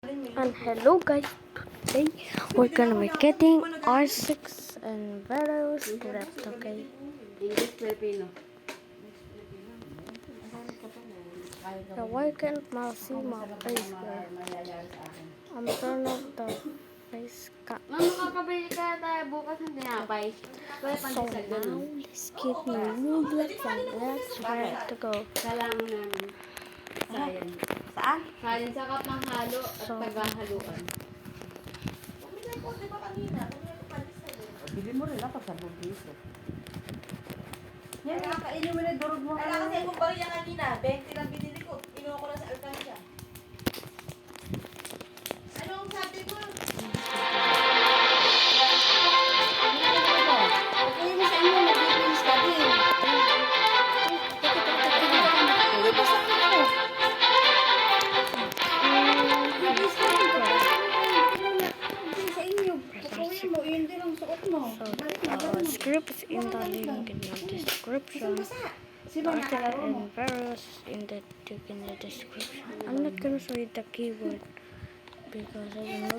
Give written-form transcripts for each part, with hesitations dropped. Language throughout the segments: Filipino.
And hello guys, today we're gonna be getting R6 and Veros script, okay? English Filipino. So why can't ma see my face girl? I'm turn off the face cam. Mama, makakabili ka tayo bukas ng tinapay. Kaya So pandesal now ganun. let's get new noodles and let's try to go. Kailangan namin. Sayan. Saan? Kanin sa kap ng halo at So- tagahaluan. Bili mo rin ako sa piso. Yan, nakakainin mo na durog mo. Ala kasi kung bariya kanina, 20 lang binili ko. Inuha ko lang sa alkansya. Anong sabi ko? Okay na sa inyo, nag-finish ka din. Hindi pa sa ako. Nag-finish ka din. Hindi sa inyo. Kukuhin mo, yun din ang suot mo. So script is in the link in the description. Sino Article nakalaro mo? and Veros in the description. I'm not gonna show you the keyword because I don't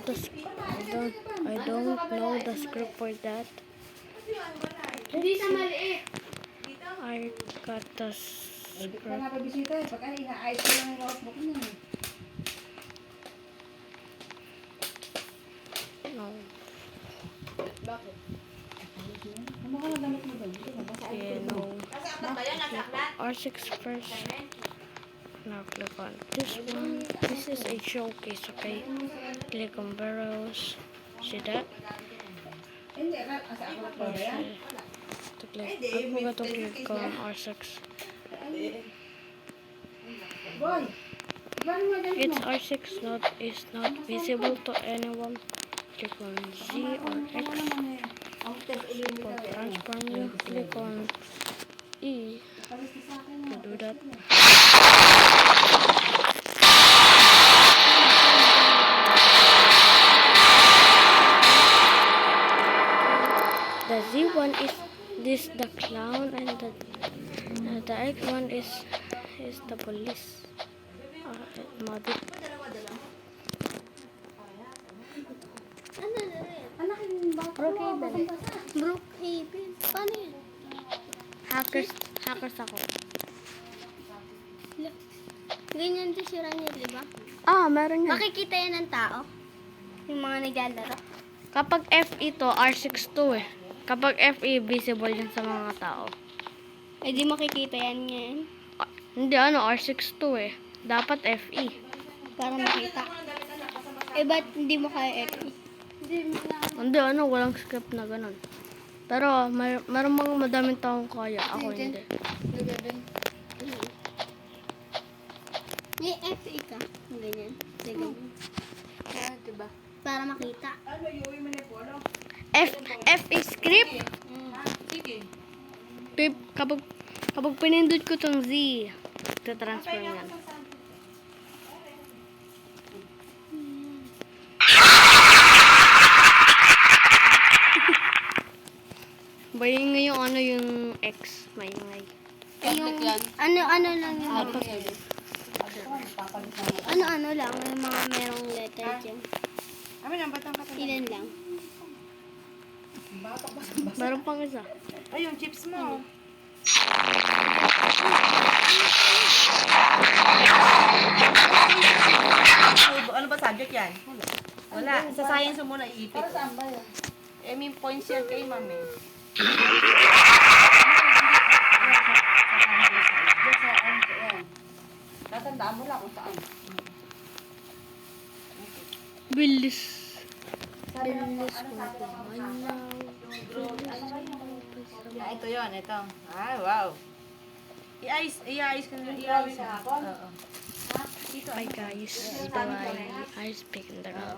know the script for that. Hindi sa maliit. I got the Hindi pa script. nakabisita eh. Pagka ina-ayos ko lang yung notebook niya. No. Bakit? Ano ka na damit mo doon? Hindi mo, basta ayos Yeah, mo. no. Nasa aklat ba yan? Nasa aklat? R6 first. Now click on this one. This is a showcase, okay? Click on Veros. See that? Hindi, sa aklat ba yan? To click. I forgot to click on R6. Boy, paano nga ganito Its mo? R6 is not visible to anyone. Click on Z or X Ang test ulit mo for daw eh. transform you. Click on E Palis ka sa akin to na. do that. The Z one is this the clown and the X one is the police. Mother. Ano na rin? Anak, yung bata mo, Brookhaven. basang-basa. Brookhaven. Paano yan? Hackers ako. Ganyan din si Raniel, di ba? Ah, meron yan. Makikita yan ng tao? Yung mga naglalaro? Kapag FE to, R62 eh. Kapag FE, visible yan sa mga tao. Eh di makikita yan ngayon. Hindi, R62 eh. Dapat FE. Para makita. Eh ba't hindi mo kaya FE? Hindi, walang script na ganun. Pero, meron mga madaming taong kaya. Ako hindi. May FE ka? Ganyan. Ganyan. Diba? Para makita. Ano, iuwi mo na po, ano? FE script. Sige. Kapag pinindot ko tong Z, transfer yan. Bayingay yung yung X. Maingay. Yung, ano lang yung ano lang, yung mga merong letter dyan. Amin, ang batang katulad. Ilan lang. Batak basang-basa. Meron pang isa. Ay, yung chips mo. Ano ba subject yan? Wala. Sa science mo muna iipit. Para saan ba yun? May points yan kay ma'am eh. Diyan sa ano ko yan. Tatandaan mo lang kung saan. Bilis. Yeah, ito yun, ito. Ah, wow. I-ayos ko na. I-ayos na. Oo. Hi guys. Ito ay I speak in the